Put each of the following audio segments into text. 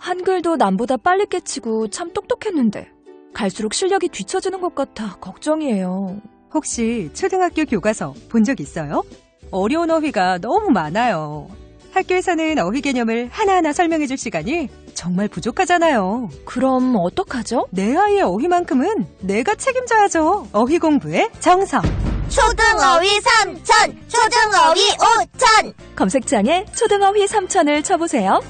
한글도 남보다 빨리 깨치고 참 똑똑했는데 갈수록 실력이 뒤처지는 것 같아 걱정이에요. 혹시 초등학교 교과서 본 적 있어요? 어려운 어휘가 너무 많아요. 학교에서는 어휘 개념을 하나하나 설명해 줄 시간이 정말 부족하잖아요. 그럼 어떡하죠? 내 아이의 어휘만큼은 내가 책임져야죠. 어휘 공부의 정석. 초등어휘 3천, 초등어휘 5천. 검색창에 초등어휘 3천을 쳐보세요.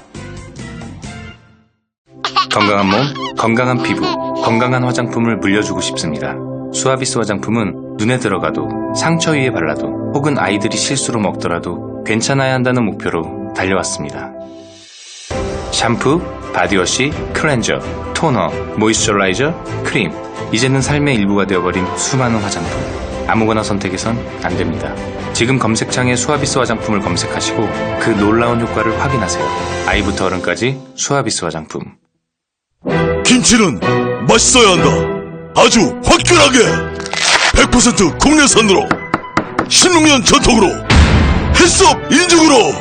건강한 몸, 건강한 피부, 건강한 화장품을 물려주고 싶습니다. 수아비스 화장품은 눈에 들어가도 상처 위에 발라도 혹은 아이들이 실수로 먹더라도 괜찮아야 한다는 목표로 달려왔습니다. 샴푸, 바디워시, 클렌저, 토너, 모이스처라이저, 크림. 이제는 삶의 일부가 되어버린 수많은 화장품. 아무거나 선택해선 안 됩니다. 지금 검색창에 수아비스 화장품을 검색하시고 그 놀라운 효과를 확인하세요. 아이부터 어른까지 수아비스 화장품. 김치는 맛있어야 한다. 아주 화끈하게 100% 국내산으로 16년 전통으로 햇섭 인증으로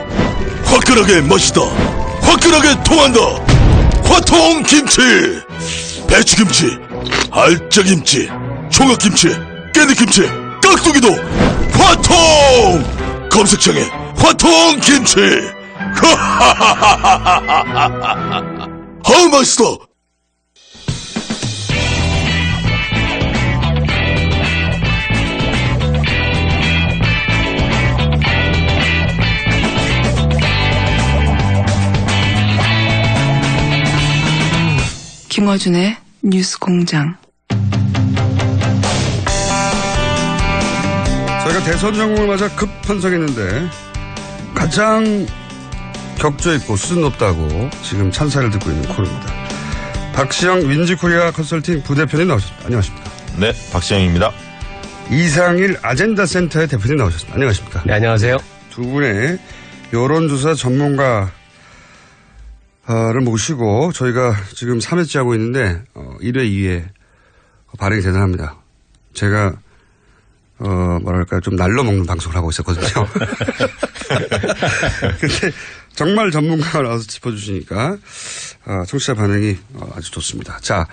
화끈하게 맛있다. 화끈하게 통한다. 화통김치. 배추김치, 알짜김치, 총각김치, 깻잎김치, 깍두기도 화통. 검색창에 화통김치. 아우 맛있어. 김어준의 뉴스공장. 저희가 대선 전국을 맞아 급 편성했는데 가장 격조 있고 수준 높다고 지금 찬사를 듣고 있는 코너입니다. 박시영 윈지코리아 컨설팅 부대표님 나오셨습니다. 안녕하십니까? 네, 박시영입니다. 이상일 아젠다 센터의 대표님 나오셨습니다. 안녕하십니까? 네, 안녕하세요. 두 분의 여론조사 전문가를 모시고 저희가 지금 3회째 하고 있는데 1회, 2회 반응이 대단합니다. 제가 뭐랄까 좀 날로 먹는 방송을 하고 있었거든요. 근데 정말 전문가가 나와서 짚어주시니까 청취자 반응이 아주 좋습니다. 자,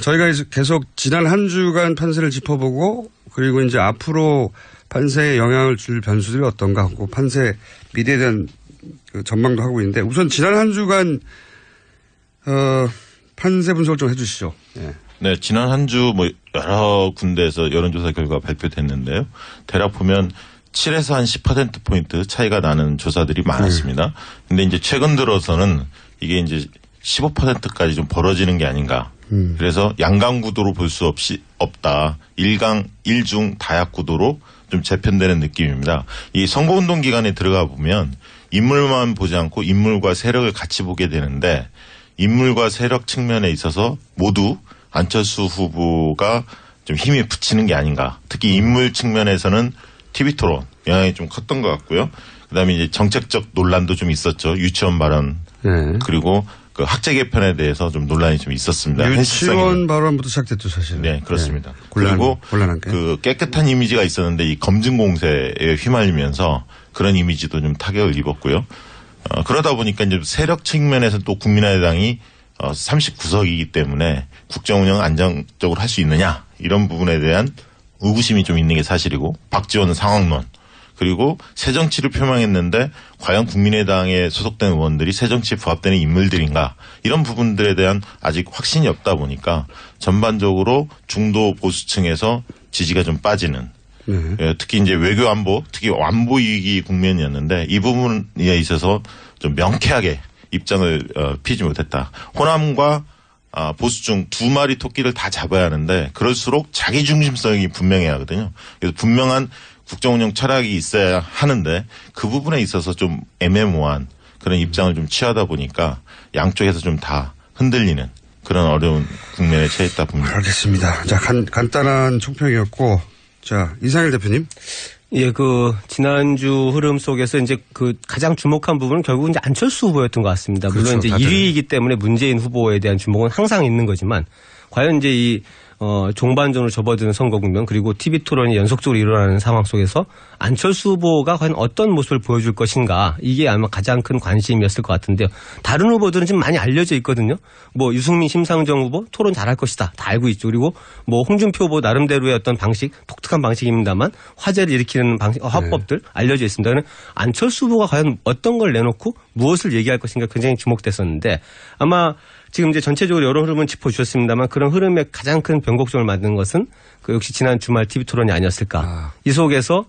저희가 이제 계속 지난 한 주간 판세를 짚어보고 그리고 이제 앞으로 판세에 영향을 줄 변수들이 어떤가 하고 판세 미래에 대한 그 전망도 하고 있는데 우선 지난 한 주간 판세 분석을 좀 해주시죠. 네. 네, 지난 한 주 뭐 여러 군데에서 여론조사 결과 발표됐는데요. 대략 보면 7에서 한 10%포인트 차이가 나는 조사들이 많았습니다. 근데 이제 최근 들어서는 이게 이제 15%까지 좀 벌어지는 게 아닌가. 그래서 양강 구도로 볼 수 없다. 일중 다약 구도로 좀 재편되는 느낌입니다. 이 선거운동 기간에 들어가 보면 인물만 보지 않고 인물과 세력을 같이 보게 되는데 인물과 세력 측면에 있어서 모두 안철수 후보가 좀 힘이 붙이는 게 아닌가. 특히 인물 측면에서는 TV 토론 영향이 좀 컸던 것 같고요. 그다음에 이제 정책적 논란도 좀 있었죠. 유치원 발언 그리고 그 학제 개편에 대해서 좀 논란이 좀 있었습니다. 유치원 발언부터 시작됐죠, 사실. 네, 그렇습니다. 네. 그리고 곤란한 게. 그 깨끗한 이미지가 있었는데 이 검증 공세에 휘말리면서 그런 이미지도 좀 타격을 입었고요. 그러다 보니까 이제 세력 측면에서 또 국민의당이 39석이기 때문에 국정 운영 안정적으로 할 수 있느냐 이런 부분에 대한 의구심이 좀 있는 게 사실이고 박지원 상황론 그리고 새정치를 표명했는데 과연 국민의당에 소속된 의원들이 새정치에 부합되는 인물들인가 이런 부분들에 대한 아직 확신이 없다 보니까 전반적으로 중도 보수층에서 지지가 좀 빠지는 특히 이제 외교 안보 특히 안보 위기 국면이었는데 이 부분에 있어서 좀 명쾌하게 입장을 피지 못했다. 호남과 보수중 두 마리 토끼를 다 잡아야 하는데 그럴수록 자기 중심성이 분명해야 하거든요. 그래서 분명한 국정운영 철학이 있어야 하는데 그 부분에 있어서 좀 애매모호한 그런 입장을 좀 취하다 보니까 양쪽에서 좀 다 흔들리는 그런 어려운 국면에 처했다 봅니다. 알겠습니다. 자, 간단한 총평이었고 자, 이상일 대표님. 예, 지난주 흐름 속에서 이제 가장 주목한 부분은 결국은 이제 안철수 후보였던 것 같습니다. 물론 그렇죠, 이제 1위이기 때문에 문재인 후보에 대한 주목은 항상 있는 거지만 과연 이제 종반전으로 접어드는 선거 국면 그리고 TV 토론이 연속적으로 일어나는 상황 속에서 안철수 후보가 과연 어떤 모습을 보여줄 것인가 이게 아마 가장 큰 관심이었을 것 같은데요. 다른 후보들은 지금 많이 알려져 있거든요. 뭐 유승민, 심상정 후보 토론 잘할 것이다. 다 알고 있죠. 그리고 뭐 홍준표 후보 나름대로의 어떤 방식, 독특한 방식입니다만 화제를 일으키는 방식, 화법들 알려져 있습니다. 그러면 안철수 후보가 과연 어떤 걸 내놓고 무엇을 얘기할 것인가 굉장히 주목됐었는데 아마 지금 이제 전체적으로 여러 흐름은 짚어주셨습니다만 그런 흐름의 가장 큰 변곡점을 만든 것은 그 역시 지난 주말 TV 토론이 아니었을까. 이 속에서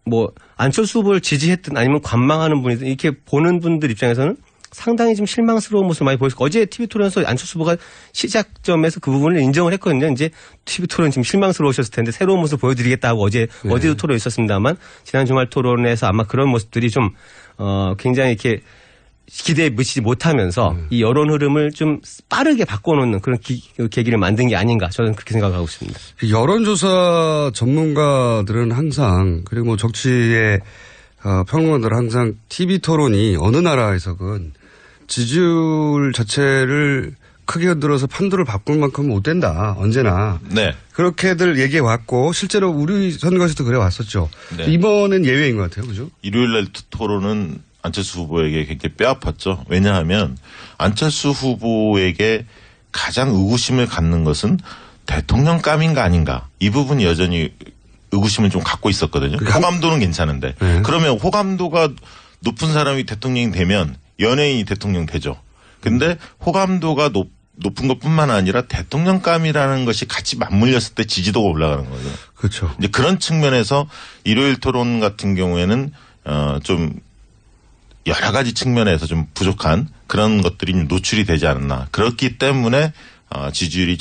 뭐 안철수 후보를 지지했든 아니면 관망하는 분이든 이렇게 보는 분들 입장에서는 상당히 좀 실망스러운 모습을 많이 보였고 어제 TV 토론에서 안철수 후보가 시작점에서 그 부분을 인정을 했거든요. 이제 TV 토론 지금 실망스러우셨을 텐데 새로운 모습을 보여드리겠다 하고 어제도 토론이 있었습니다만 지난 주말 토론에서 아마 그런 모습들이 좀 굉장히 이렇게 기대에 미치지 못하면서 이 여론 흐름을 좀 빠르게 바꿔놓는 그런 계기를 만든 게 아닌가 저는 그렇게 생각하고 있습니다. 여론조사 전문가들은 항상 그리고 뭐 정치의 평론가들은 항상 TV 토론이 어느 나라에서건 지지율 자체를 크게 흔들어서 판도를 바꿀 만큼 못 된다. 언제나. 네. 그렇게들 얘기해 왔고 실제로 우리 선거에서도 그래 왔었죠. 네. 이번엔 예외인 것 같아요. 그죠? 일요일 날 토론은 안철수 후보에게 굉장히 뼈아팠죠. 왜냐하면 안철수 후보에게 가장 의구심을 갖는 것은 대통령감인가 아닌가. 이 부분이 여전히 의구심을 좀 갖고 있었거든요. 호감도는 괜찮은데. 그러면 호감도가 높은 사람이 대통령이 되면 연예인이 대통령 되죠. 근데 호감도가 높은 것뿐만 아니라 대통령감이라는 것이 같이 맞물렸을 때 지지도가 올라가는 거죠. 그렇죠. 이제 그런 측면에서 일요일 토론 같은 경우에는 좀 여러 가지 측면에서 좀 부족한 그런 것들이 노출이 되지 않았나. 그렇기 때문에 지지율이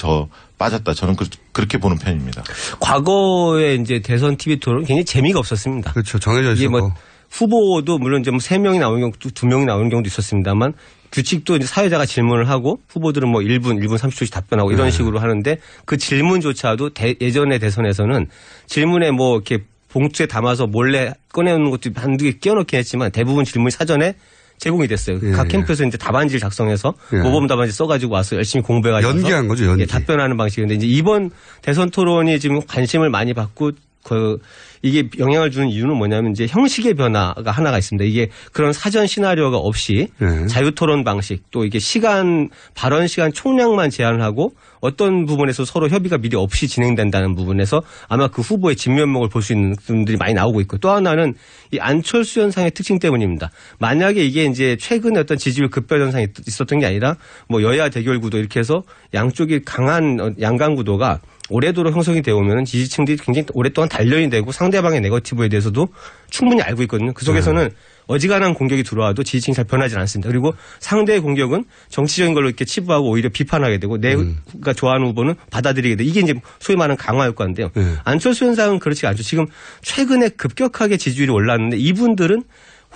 빠졌다. 저는 그렇게 보는 편입니다. 과거에 이제 대선 TV 토론 굉장히 재미가 없었습니다. 그렇죠. 정해져 있었고. 이게 뭐 후보도 물론 이제 뭐 3명이 나오는 경우, 2명이 나오는 경우도 있었습니다만 규칙도 이제 사회자가 질문을 하고 후보들은 뭐 1분 30초씩 답변하고 이런 식으로 하는데 그 질문조차도 예전의 대선에서는 질문에 뭐 이렇게 봉투에 담아서 몰래 꺼내오는 것도 한두 개 끼워넣긴 했지만 대부분 질문이 사전에 제공이 됐어요. 각 캠프에서 이제 답안지를 작성해서 모범 답안지 써가지고 와서 열심히 공부해가지고 연기한 거죠, 연기. 답변하는 방식인데 이제 이번 대선 토론이 지금 관심을 많이 받고 이게 영향을 주는 이유는 뭐냐면 이제 형식의 변화가 하나가 있습니다. 이게 그런 사전 시나리오가 없이 자유 토론 방식 또 이게 발언 시간 총량만 제한을 하고 어떤 부분에서 서로 협의가 미리 없이 진행된다는 부분에서 아마 그 후보의 진면목을 볼 수 있는 분들이 많이 나오고 있고 또 하나는 이 안철수 현상의 특징 때문입니다. 만약에 이게 이제 최근에 어떤 지지율 급변 현상이 있었던 게 아니라 뭐 여야 대결 구도 이렇게 해서 양쪽이 강한 양강 구도가 오래도록 형성이 되어 오면 지지층들이 굉장히 오랫동안 단련이 되고 상대방의 네거티브에 대해서도 충분히 알고 있거든요. 그 속에서는 어지간한 공격이 들어와도 지지층이 잘 변하지 않습니다. 그리고 상대의 공격은 정치적인 걸로 이렇게 치부하고 오히려 비판하게 되고 내가 좋아하는 후보는 받아들이게 되고 이게 이제 소위 말하는 강화 효과인데요. 안철수 현상은 그렇지 않죠. 지금 최근에 급격하게 지지율이 올랐는데 이분들은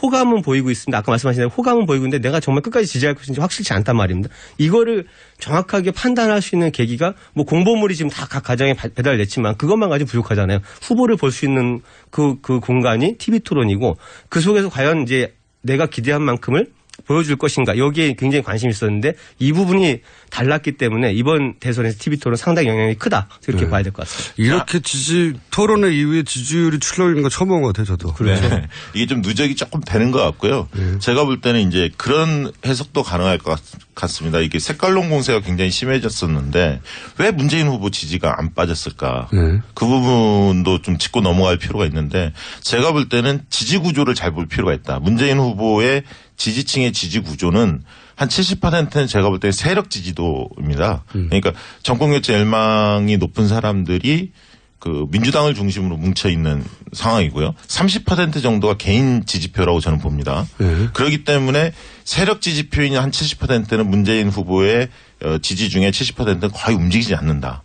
호감은 보이고 있습니다. 아까 말씀하신 대로 호감은 보이고 있는데 내가 정말 끝까지 지지할 것인지 확실치 않단 말입니다. 이거를 정확하게 판단할 수 있는 계기가 뭐 공보물이 지금 다 각 가정에 배달됐지만 그것만 가지고 부족하잖아요. 후보를 볼 수 있는 그 공간이 TV 토론이고 그 속에서 과연 이제 내가 기대한 만큼을 보여줄 것인가 여기에 굉장히 관심이 있었는데 이 부분이 달랐기 때문에 이번 대선에서 TV 토론 상당히 영향이 크다 이렇게 봐야 될 것 같습니다. 이렇게 토론회 이후에 지지율이 출렁이는 거 처음 본 것 같아요. 저도. 그렇죠. 네. 이게 좀 누적이 조금 되는 것 같고요. 제가 볼 때는 이제 그런 해석도 가능할 것 같습니다. 이게 색깔론 공세가 굉장히 심해졌었는데 왜 문재인 후보 지지가 안 빠졌을까. 그 부분도 좀 짚고 넘어갈 필요가 있는데 제가 볼 때는 지지 구조를 잘 볼 필요가 있다. 문재인 후보의 지지층의 지지 구조는 한 70%는 제가 볼 때 세력 지지도입니다. 그러니까 정권교체 열망이 높은 사람들이 그 민주당을 중심으로 뭉쳐 있는 상황이고요. 30% 정도가 개인 지지표라고 저는 봅니다. 그렇기 때문에 세력 지지표인 한 70%는 문재인 후보의 지지 중에 70%는 거의 움직이지 않는다.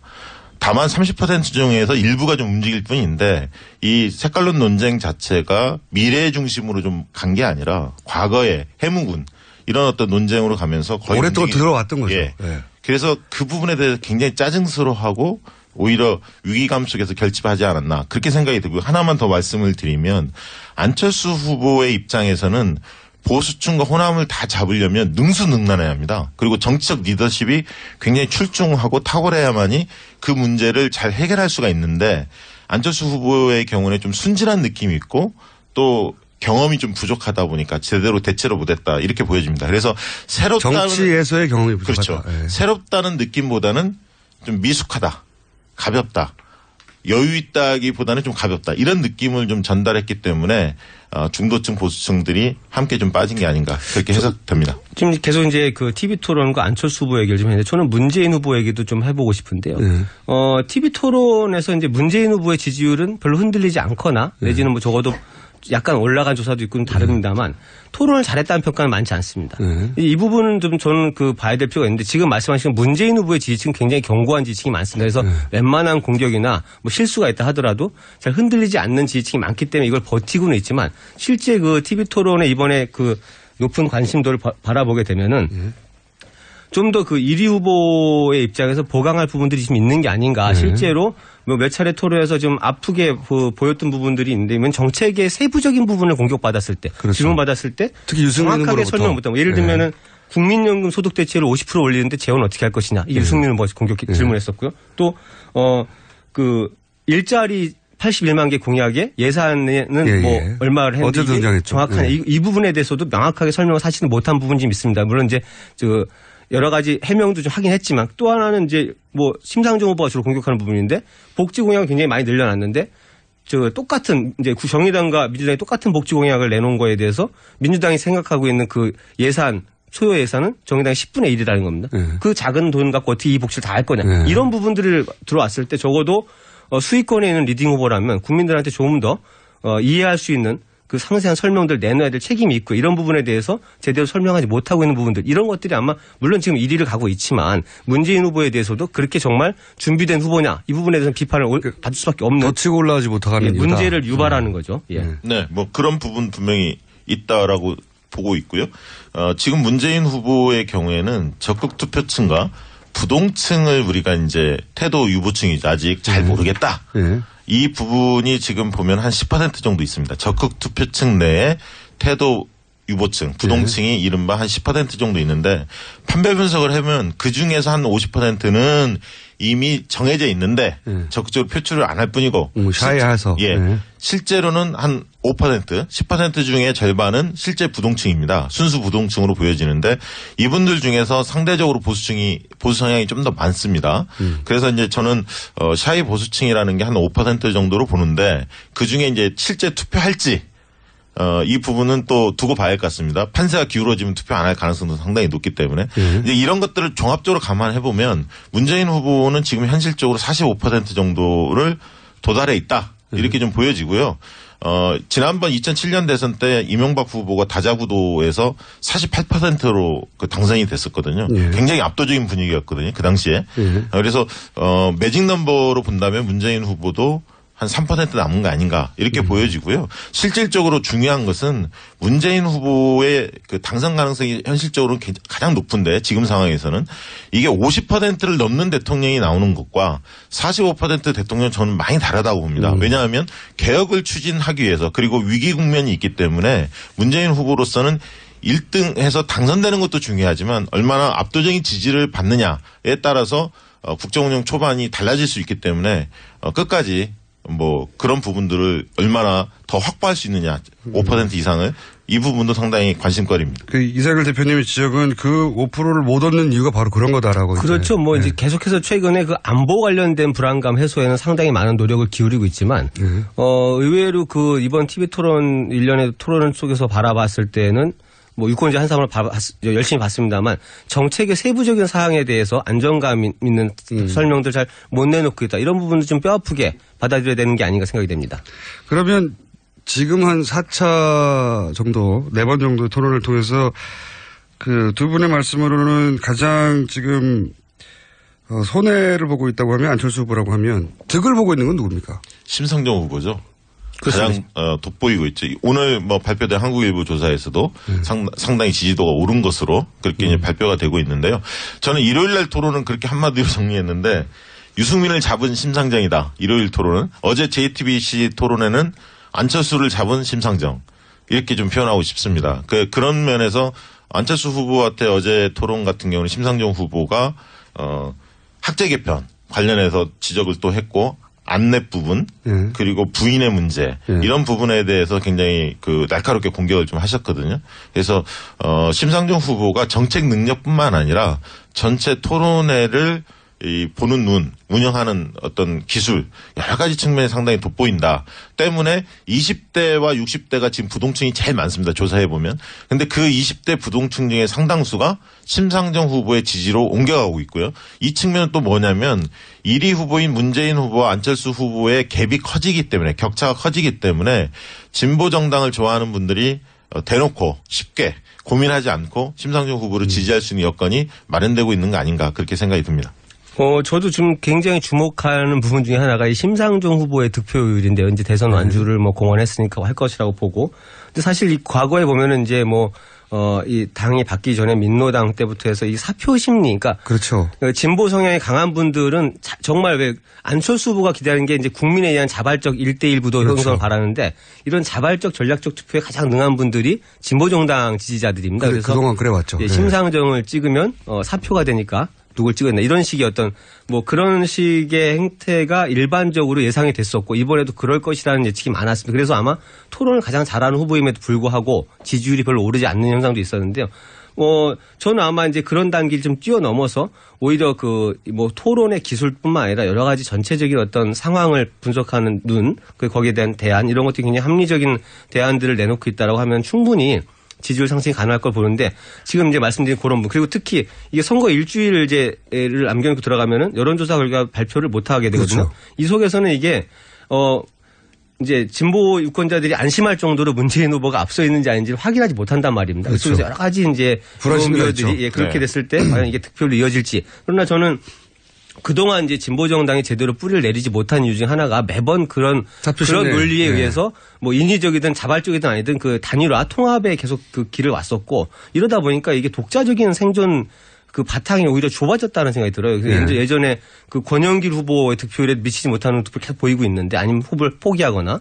다만 30% 중에서 일부가 좀 움직일 뿐인데 이 색깔론 논쟁 자체가 미래 중심으로 좀 간 게 아니라 과거의 해묵은 이런 어떤 논쟁으로 가면서 거의 오랫동안 들어왔던 거죠. 예. 그래서 그 부분에 대해서 굉장히 짜증스러워하고 오히려 위기감 속에서 결집하지 않았나 그렇게 생각이 들고요. 하나만 더 말씀을 드리면 안철수 후보의 입장에서는 보수층과 호남을 다 잡으려면 능수능란해야 합니다. 그리고 정치적 리더십이 굉장히 출중하고 탁월해야만이 그 문제를 잘 해결할 수가 있는데 안철수 후보의 경우는 좀 순진한 느낌이 있고 또 경험이 좀 부족하다 보니까 제대로 대체로 못했다 이렇게 보여집니다. 그래서 새롭다는 정치에서의 경험이 부족하다. 그렇죠. 예. 새롭다는 느낌보다는 좀 미숙하다, 가볍다, 여유 있다기보다는 좀 가볍다 이런 느낌을 좀 전달했기 때문에 중도층 보수층들이 함께 좀 빠진 게 아닌가 그렇게 해석됩니다. 지금 계속 이제 그 TV 토론과 안철수 후보 얘기를 좀 했는데 저는 문재인 후보 얘기도 좀 해보고 싶은데요. TV 토론에서 이제 문재인 후보의 지지율은 별로 흔들리지 않거나 내지는 뭐 적어도 약간 올라간 조사도 있고 좀 다릅니다만 토론을 잘했다는 평가는 많지 않습니다. 이 부분은 좀 저는 그 봐야 될 필요가 있는데 지금 말씀하신 문재인 후보의 지지층은 굉장히 견고한 지지층이 많습니다. 그래서 웬만한 공격이나 뭐 실수가 있다 하더라도 잘 흔들리지 않는 지지층이 많기 때문에 이걸 버티고는 있지만 실제 그 TV 토론에 이번에 그 높은 관심도를 바라보게 되면은 좀 더 그 1위 후보의 입장에서 보강할 부분들이 좀 있는 게 아닌가. 실제로 뭐 몇 차례 토론에서 좀 아프게 보였던 부분들이 있는데 정책의 세부적인 부분을 공격받았을 때, 그렇죠. 질문받았을 때 특히 유승민 정확하게 후보로부터. 설명 못하고 예를 들면은 국민연금 소득 대체를 50% 올리는데 재원 어떻게 할 것이냐. 이게 유승민 후보가 질문했었고요. 또 그 일자리 81만 개 공약에 예산에는 뭐 얼마를 했는지 정확한 이 부분에 대해서도 명확하게 설명을 사실은 못한 부분이 좀 있습니다. 물론 이제 여러 가지 해명도 좀 하긴 했지만 또 하나는 이제 뭐 심상정 후보가 주로 공격하는 부분인데 복지 공약을 굉장히 많이 늘려놨는데 똑같은 이제 정의당과 민주당이 똑같은 복지 공약을 내놓은 거에 대해서 민주당이 생각하고 있는 그 예산 소요 예산은 정의당의 10분의 1이라는 겁니다. 그 작은 돈 갖고 어떻게 이 복지를 다 할 거냐. 이런 부분들을 들어왔을 때 적어도 수위권에 있는 리딩 후보라면 국민들한테 조금 더 이해할 수 있는 그 상세한 설명들 내놔야 될 책임이 있고 이런 부분에 대해서 제대로 설명하지 못하고 있는 부분들 이런 것들이 아마 물론 지금 1위를 가고 있지만 문재인 후보에 대해서도 그렇게 정말 준비된 후보냐 이 부분에 대해서는 비판을 받을 수밖에 없는 더 치고 올라가지 못하는 문제를 유발하는 거죠. 네, 뭐 그런 부분 분명히 있다라고 보고 있고요. 지금 문재인 후보의 경우에는 적극 투표층과 부동층을 우리가 이제 태도 유보층이죠. 아직 잘 모르겠다. 이 부분이 지금 보면 한 10% 정도 있습니다. 적극 투표층 내에 태도 유보층, 부동층이 이른바 한 10% 정도 있는데 판별 분석을 하면 그중에서 한 50%는 이미 정해져 있는데 적극적으로 표출을 안 할 뿐이고 샤이해서 실제로는 한 5%, 10% 중에 절반은 실제 부동층입니다. 순수 부동층으로 보여지는데 이분들 중에서 상대적으로 보수 성향이 좀 더 많습니다. 그래서 이제 저는 샤이 보수층이라는 게 한 5% 정도로 보는데 그중에 이제 실제 투표할지 이 부분은 또 두고 봐야 할 것 같습니다. 판세가 기울어지면 투표 안 할 가능성도 상당히 높기 때문에 이제 이런 것들을 종합적으로 감안해 보면 문재인 후보는 지금 현실적으로 45% 정도를 도달해 있다 이렇게 좀 보여지고요. 지난번 2007년 대선 때 이명박 후보가 다자구도에서 48%로 그 당선이 됐었거든요. 굉장히 압도적인 분위기였거든요. 그 당시에. 그래서 매직 넘버로 본다면 문재인 후보도 한 3% 남은 거 아닌가 이렇게 보여지고요. 실질적으로 중요한 것은 문재인 후보의 그 당선 가능성이 현실적으로 가장 높은데 지금 상황에서는 이게 50%를 넘는 대통령이 나오는 것과 45% 대통령 저는 많이 다르다고 봅니다. 왜냐하면 개혁을 추진하기 위해서 그리고 위기 국면이 있기 때문에 문재인 후보로서는 1등해서 당선되는 것도 중요하지만 얼마나 압도적인 지지를 받느냐에 따라서 국정운영 초반이 달라질 수 있기 때문에 끝까지 뭐 그런 부분들을 얼마나 더 확보할 수 있느냐 5% 이상을 이 부분도 상당히 관심거리입니다. 그 이상일 대표님의 지적은 그 5%를 못 얻는 이유가 바로 그런 거다라고. 그렇죠. 뭐 이제 계속해서 최근에 그 안보 관련된 불안감 해소에는 상당히 많은 노력을 기울이고 있지만 의외로 그 이번 TV 토론 일련의 토론 속에서 바라봤을 때는 뭐 유권자 한 사람을 열심히 봤습니다만 정책의 세부적인 사항에 대해서 안정감 있는 설명들 잘 못 내놓고 있다. 이런 부분도 좀 뼈아프게 받아들여야 되는 게 아닌가 생각이 됩니다. 그러면 지금 한 4차 정도, 4번 정도 토론을 통해서 그 두 분의 말씀으로는 가장 지금 손해를 보고 있다고 하면 안철수 후보라고 하면 득을 보고 있는 건 누굽니까? 심상정 후보죠. 가장 돋보이고 있죠. 오늘 뭐 발표된 한국일보 조사에서도 상당히 지지도가 오른 것으로 그렇게 이제 발표가 되고 있는데요. 저는 일요일 날 토론은 그렇게 한마디로 정리했는데 유승민을 잡은 심상정이다. 일요일 토론은. 어제 JTBC 토론에는 안철수를 잡은 심상정. 이렇게 좀 표현하고 싶습니다. 그런 면에서 안철수 후보한테 어제 토론 같은 경우는 심상정 후보가 학제 개편 관련해서 지적을 또 했고 안내 부분 그리고 부인의 문제 이런 부분에 대해서 굉장히 날카롭게 공격을 좀 하셨거든요. 그래서 심상정 후보가 정책 능력뿐만 아니라 전체 토론회를 보는 눈, 운영하는 어떤 기술 여러 가지 측면이 상당히 돋보인다. 때문에 20대와 60대가 지금 부동층이 제일 많습니다. 조사해 보면. 근데 그 20대 부동층 중에 상당수가 심상정 후보의 지지로 옮겨가고 있고요. 이 측면은 또 뭐냐면 1위 후보인 문재인 후보와 안철수 후보의 갭이 커지기 때문에 격차가 커지기 때문에 진보 정당을 좋아하는 분들이 대놓고 쉽게 고민하지 않고 심상정 후보를 지지할 수 있는 여건이 마련되고 있는 거 아닌가 그렇게 생각이 듭니다. 저도 좀 굉장히 주목하는 부분 중에 하나가 이 심상정 후보의 득표율인데요. 이제 대선 완주를 공언했으니까 할 것이라고 보고. 근데 사실 이 과거에 보면은 이제 이 당이 바뀌기 전에 민노당 때부터 해서 이 사표 심리, 그러니까. 그렇죠. 진보 성향이 강한 분들은 정말 왜 안철수 후보가 기다리는 게 이제 국민에 의한 자발적 1대1 부도 그렇죠. 형성을 바라는데 이런 자발적 전략적 투표에 가장 능한 분들이 진보 정당 지지자들입니다. 그래서 그동안 그래 왔죠. 예, 심상정을 찍으면 사표가 되니까 누굴 찍었나 이런 식의 어떤 그런 식의 행태가 일반적으로 예상이 됐었고 이번에도 그럴 것이라는 예측이 많았습니다. 그래서 아마 토론을 가장 잘하는 후보임에도 불구하고 지지율이 별로 오르지 않는 현상도 있었는데요. 저는 아마 이제 그런 단계를 좀 뛰어넘어서 오히려 토론의 기술뿐만 아니라 여러 가지 전체적인 어떤 상황을 분석하는 눈, 거기에 대한 대안 이런 것들이 굉장히 합리적인 대안들을 내놓고 있다라고 하면 충분히 지지율 상승이 가능할 걸 보는데 지금 이제 말씀드린 그런 분 그리고 특히 이게 선거 일주일을 남겨놓고 들어가면은 여론조사 결과 발표를 못 하게 되거든요. 그렇죠. 이 속에서는 이게 이제 진보 유권자들이 안심할 정도로 문재인 후보가 앞서 있는지 아닌지를 확인하지 못한단 말입니다. 그렇죠. 그래서 여러 가지 이제 불안심들이 그렇게 됐을 때 과연 이게 득표로 이어질지. 그러나 저는 그동안 이제 진보 정당이 제대로 뿌리를 내리지 못한 이유 중 하나가 매번 그런 논리에 의해서 인위적이든 자발적이든 아니든 단일화 통합에 계속 길을 왔었고 이러다 보니까 이게 독자적인 생존 바탕이 오히려 좁아졌다는 생각이 들어요. 예전에 권영길 후보의 득표율에 미치지 못하는 득표를 계속 보이고 있는데 아니면 후보를 포기하거나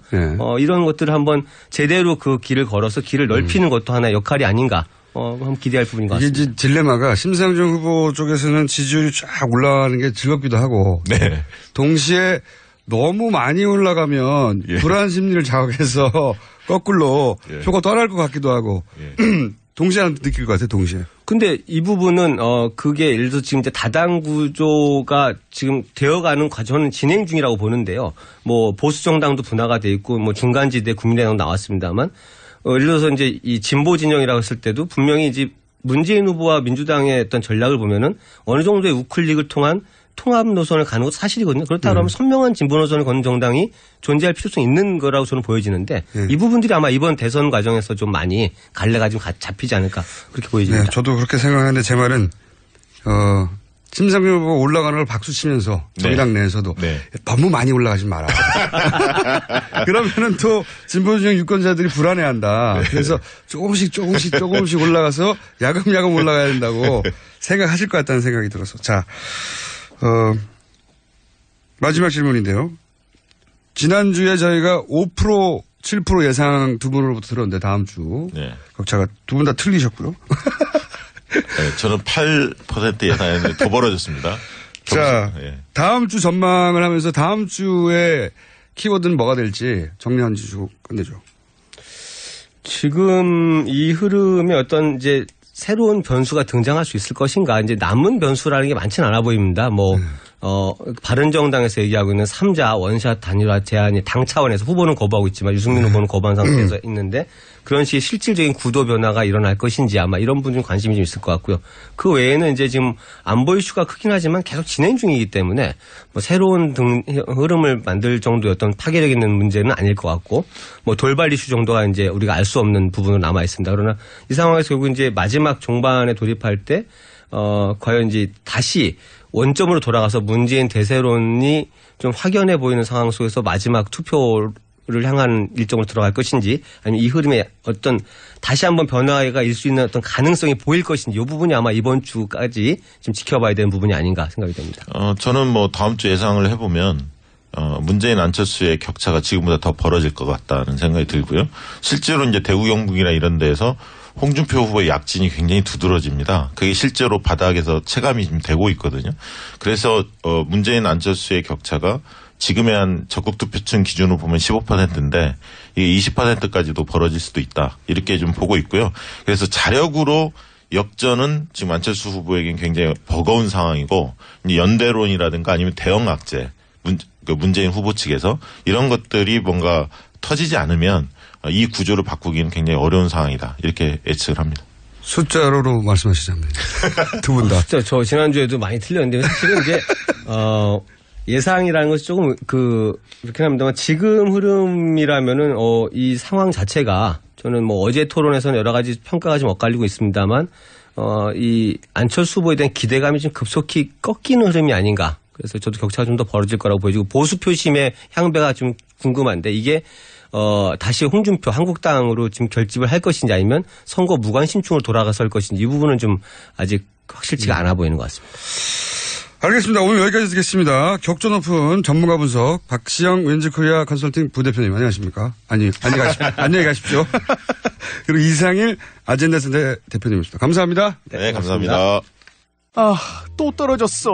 이런 것들을 한번 제대로 그 길을 걸어서 길을 넓히는 것도 하나의 역할이 아닌가. 한번 기대할 부분인 것 같습니다. 이게 딜레마가 심상정 후보 쪽에서는 지지율이 쫙 올라가는 게 즐겁기도 하고 네. 동시에 너무 많이 올라가면 불안 심리를 자극해서 거꾸로 표가 떠날 것 같기도 하고 동시에 느낄 것 같아요. 동시에. 근데 이 부분은 그게 예를 들어서 지금 이제 다당 구조가 지금 되어가는 과정은 진행 중이라고 보는데요. 보수 정당도 분화가 돼 있고 중간지대 국민의당 나왔습니다만 예를 들어서 이제 이 진보 진영이라고 했을 때도 분명히 이제 문재인 후보와 민주당의 어떤 전략을 보면은 어느 정도의 우클릭을 통한 통합 노선을 가는 것도 사실이거든요. 그렇다 그러면 선명한 진보 노선을 걷는 정당이 존재할 필요성이 있는 거라고 저는 보여지는데 이 부분들이 아마 이번 대선 과정에서 좀 많이 갈래가 좀 잡히지 않을까 그렇게 보여집니다. 네, 저도 그렇게 생각하는데 제 말은 심상정 후보가 올라가는 걸 박수 치면서 정당 내에서도 너무 많이 올라가지 마라. 그러면은 또 진보진영 유권자들이 불안해한다. 그래서 조금씩 올라가서 야금야금 올라가야 된다고 생각하실 것 같다는 생각이 들어서. 자, 마지막 질문인데요. 지난주에 저희가 5% 7% 예상 두 분으로부터 들었는데 다음 주 격차가 두 분 다 틀리셨고요. 네, 저는 8% 예상했는데 더 벌어졌습니다. 자, 다음 주 전망을 하면서 다음 주에 키워드는 뭐가 될지 정리한 지주 끝내죠. 지금 이 흐름에 어떤 이제 새로운 변수가 등장할 수 있을 것인가. 이제 남은 변수라는 게 많지는 않아 보입니다. 바른정당에서 얘기하고 있는 3자 원샷 단일화 제안이 당 차원에서 후보는 거부하고 있지만 유승민 후보는 거부한 상태에서 있는데 그런 식의 실질적인 구도 변화가 일어날 것인지 아마 이런 부분 좀 관심이 좀 있을 것 같고요. 그 외에는 이제 지금 안보 이슈가 크긴 하지만 계속 진행 중이기 때문에 새로운 흐름을 만들 정도의 어떤 파괴력 있는 문제는 아닐 것 같고 돌발 이슈 정도가 이제 우리가 알 수 없는 부분으로 남아 있습니다. 그러나 이 상황에서 결국 이제 마지막 종반에 돌입할 때 과연 이제 다시 원점으로 돌아가서 문재인 대세론이 좀 확연해 보이는 상황 속에서 마지막 투표를 향한 일정으로 들어갈 것인지 아니면 이 흐름에 어떤 다시 한번 변화가 일 수 있는 어떤 가능성이 보일 것인지 이 부분이 아마 이번 주까지 좀 지켜봐야 되는 부분이 아닌가 생각이 됩니다. 저는 다음 주 예상을 해보면 문재인 안철수의 격차가 지금보다 더 벌어질 것 같다는 생각이 들고요. 실제로 이제 대구 경북이나 이런 데에서 홍준표 후보의 약진이 굉장히 두드러집니다. 그게 실제로 바닥에서 체감이 좀 되고 있거든요. 그래서 문재인 안철수의 격차가 지금의 한 적극 투표층 기준으로 보면 15%인데 이게 20%까지도 벌어질 수도 있다. 이렇게 좀 보고 있고요. 그래서 자력으로 역전은 지금 안철수 후보에겐 굉장히 버거운 상황이고 연대론이라든가 아니면 대형 악재 문재인 후보 측에서 이런 것들이 뭔가 터지지 않으면 이 구조를 바꾸기는 굉장히 어려운 상황이다. 이렇게 예측을 합니다. 숫자로 말씀하시자면 두 분 다. 저 지난주에도 많이 틀렸는데 사실은 이제 예상이라는 것이 조금 그렇긴 합니다만 지금 흐름이라면은 이 상황 자체가 저는 뭐 어제 토론에서는 여러 가지 평가가 좀 엇갈리고 있습니다만 이 안철수 후보에 대한 기대감이 좀 급속히 꺾이는 흐름이 아닌가. 그래서 저도 격차가 좀 더 벌어질 거라고 보여지고 보수 표심의 향배가 좀 궁금한데 이게 다시 홍준표 한국당으로 지금 결집을 할 것인지 아니면 선거 무관심층으로 돌아가서 할 것인지 이 부분은 좀 아직 확실치가 않아 보이는 것 같습니다. 알겠습니다. 오늘 여기까지 듣겠습니다. 격조 높은 전문가 분석 박시영 왠지코리아 컨설팅 부대표님 안녕하십니까? 안녕히 가십시오. 그리고 이상일 아젠다 센터 대표님이십니다. 감사합니다. 네, 감사합니다. 또 떨어졌어.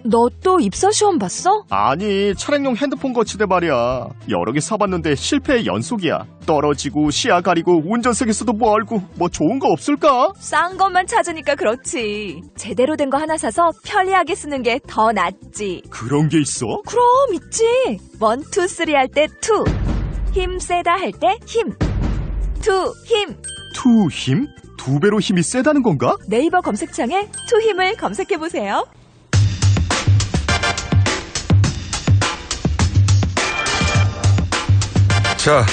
너 또 입사 시험 봤어? 아니, 차량용 핸드폰 거치대 말이야. 여러 개 사봤는데 실패의 연속이야. 떨어지고 시야 가리고 운전석에서도 멀고 뭐 좋은 거 없을까? 싼 것만 찾으니까 그렇지. 제대로 된 거 하나 사서 편리하게 쓰는 게 더 낫지. 그런 게 있어? 그럼 있지. 1, 2, 3 할 때 2. 힘 세다 할 때 힘. 2 힘. 투 힘? 2배로 힘이 세다는 건가? 네이버 검색창에 2 힘을 검색해보세요. 자,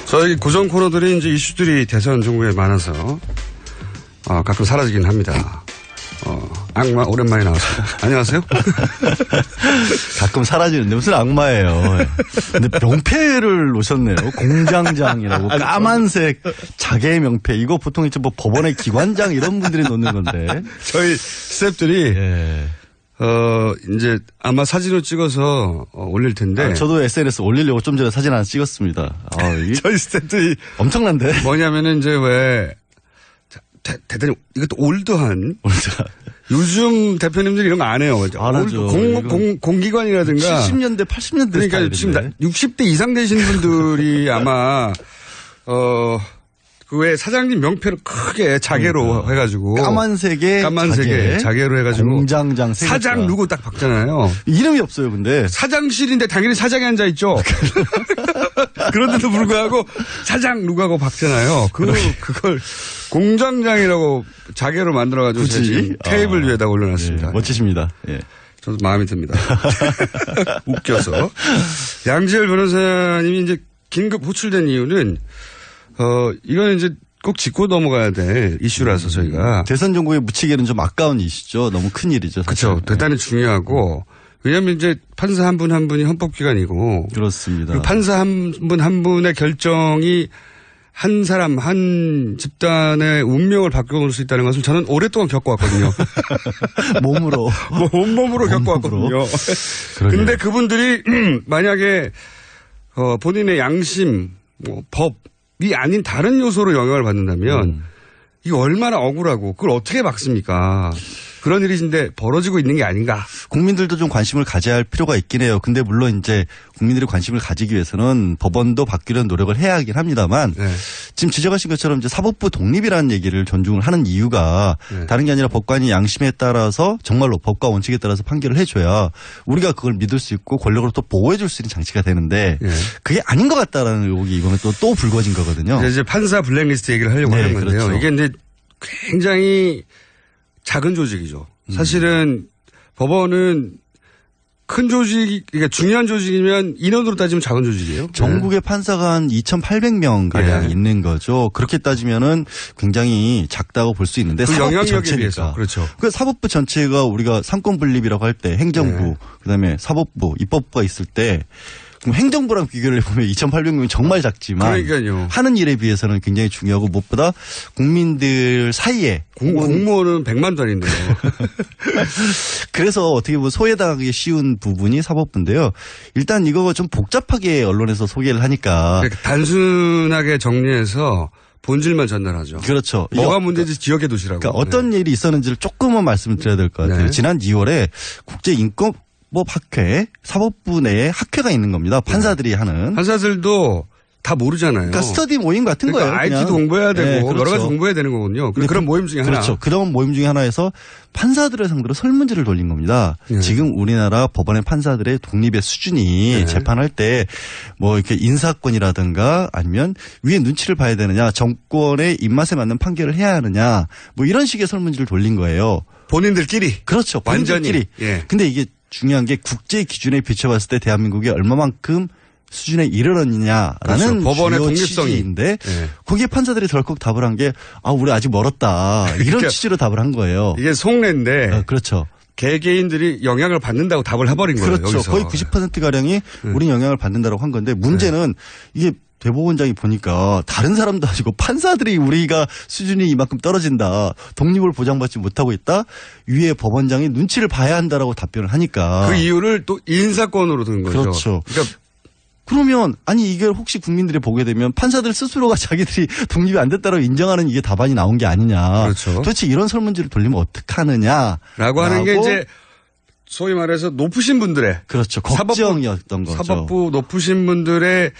저희 고정 코너들이 이제 이슈들이 대선 전국에 많아서 가끔 사라지긴 합니다. 악마 오랜만에 나왔습니다. 안녕하세요. 가끔 사라지는데 무슨 악마예요. 근데 명패를 놓으셨네요. 공장장이라고 까만색 자개 명패. 이거 보통 이제 뭐 법원의 기관장 이런 분들이 놓는 건데. 저희 스태프들이 이제 아마 사진을 찍어서 올릴 텐데. 저도 SNS 올리려고 좀 전에 사진 하나 찍었습니다. 저희 스태프들이 엄청난데. 뭐냐면은 이제 왜 대단히 이것도 올드한. 요즘 대표님들이 이런 거 안 해요. 안 하죠. 공기관이라든가. 70년대, 80년대 그러니까 스타일인데. 지금 60대 이상 되신 분들이 아마 그 왜 사장님 명패를 크게 자개로 해가지고 까만색에 자개로 해가지고 공장장 사장 누구 딱 박잖아요. 이름이 없어요, 근데 사장실인데 당연히 사장이 앉아 있죠. 그런데도 불구하고 사장 누구하고 박잖아요. 그걸 공장장이라고 자개로 만들어가지고 지금 테이블 위에다 올려놨습니다. 예, 멋지십니다. 예. 저도 마음에 듭니다. 웃겨서. 양지열 변호사님이 이제 긴급 호출된 이유는 이거는 이제 꼭 짚고 넘어가야 될 이슈라서 저희가. 대선 정국에 묻히기에는 좀 아까운 이슈죠. 너무 큰 일이죠. 그렇죠. 대단히 중요하고. 왜냐하면 이제 판사 한 분 한 분이 헌법기관이고. 그렇습니다. 그리고 판사 한 분 한 분의 결정이 한 사람, 한 집단의 운명을 바꿔놓을 수 있다는 것을 저는 오랫동안 겪어왔거든요. 몸으로. 온몸으로 겪어왔거든요. 근데 그분들이 만약에 본인의 양심, 법이 아닌 다른 요소로 영향을 받는다면 이거 얼마나 억울하고 그걸 어떻게 막습니까? 그런 일인데 벌어지고 있는 게 아닌가. 국민들도 좀 관심을 가져야 할 필요가 있긴 해요. 근데 물론 이제 국민들이 관심을 가지기 위해서는 법원도 바뀌려는 노력을 해야 하긴 합니다만 지금 지적하신 것처럼 이제 사법부 독립이라는 얘기를 존중을 하는 이유가 다른 게 아니라 법관이 양심에 따라서 정말로 법과 원칙에 따라서 판결을 해줘야 우리가 그걸 믿을 수 있고 권력으로 또 보호해 줄 수 있는 장치가 되는데 그게 아닌 것 같다라는 의혹이 이번에 또 불거진 거거든요. 이제 판사 블랙리스트 얘기를 하려고 하는 건데요. 그렇죠. 이게 이제 굉장히 작은 조직이죠. 사실은 법원은 큰 조직, 그러니까 중요한 조직이면 인원으로 따지면 작은 조직이에요. 전국의 판사가 한 2,800명 가량 있는 거죠. 그렇게 따지면은 굉장히 작다고 볼 수 있는데 그 사법부 영향력에 전체니까. 비해서 그렇죠. 그 사법부 전체가 우리가 상권 분립이라고 할 때 행정부, 그다음에 사법부, 입법부가 있을 때 행정부랑 비교를 해보면 2,800명이 정말 작지만 그러니까요. 하는 일에 비해서는 굉장히 중요하고 무엇보다 국민들 사이에 공무원은 100만 단인데요. 그래서 어떻게 보면 소외당하기 쉬운 부분이 사법부인데요. 일단 이거 좀 복잡하게 언론에서 소개를 하니까 단순하게 정리해서 본질만 전달하죠. 그렇죠. 뭐가 문제인지 기억해 두시라고. 그러니까 어떤 일이 있었는지를 조금만 말씀을 드려야 될 것 같아요. 네. 지난 2월에 국제인권법학회 사법부 내에 학회가 있는 겁니다. 판사들이 하는. 판사들도 다 모르잖아요. 그러니까 스터디 모임 같은 거예요. IT도 공부해야 되고 네, 그렇죠. 여러 가지 공부해야 되는 거군요. 그런 모임 중에 하나. 그렇죠. 그런 모임 중에 하나에서 판사들을 상대로 설문지를 돌린 겁니다. 네. 지금 우리나라 법원의 판사들의 독립의 수준이 네. 재판할 때 뭐 이렇게 인사권이라든가 아니면 위에 눈치를 봐야 되느냐, 정권의 입맛에 맞는 판결을 해야 하느냐, 뭐 이런 식의 설문지를 돌린 거예요. 본인들끼리. 그렇죠. 완전히. 본인들끼리. 예. 근데 이게 중요한 게 국제 기준에 비춰봤을 때 대한민국이 얼마만큼 수준에 이르렀느냐라는 그렇죠. 법원의 주요 독립성이. 취지인데 예. 거기에 판사들이 덜컥 답을 한 게 우리 아직 멀었다 이런 그러니까 취지로 답을 한 거예요. 이게 속내인데 그렇죠. 개개인들이 영향을 받는다고 답을 해버린 거예요. 그렇죠. 여기서. 거의 90%가량이 우린 영향을 받는다고 한 건데 문제는 이게 대법원장이 보니까 다른 사람도 아니고 판사들이 우리가 수준이 이만큼 떨어진다. 독립을 보장받지 못하고 있다. 위에 법원장이 눈치를 봐야 한다라고 답변을 하니까. 그 이유를 또 인사권으로 든 거죠. 그렇죠. 그러니까 그러면 아니 이게 혹시 국민들이 보게 되면 판사들 스스로가 자기들이 독립이 안 됐다고 인정하는 이게 답안이 나온 게 아니냐. 그렇죠. 도대체 이런 설문지를 돌리면 어떡하느냐라고 하는 게 이제 소위 말해서 높으신 분들의 그렇죠. 걱정이었던 거죠. 사법부 높으신 분들의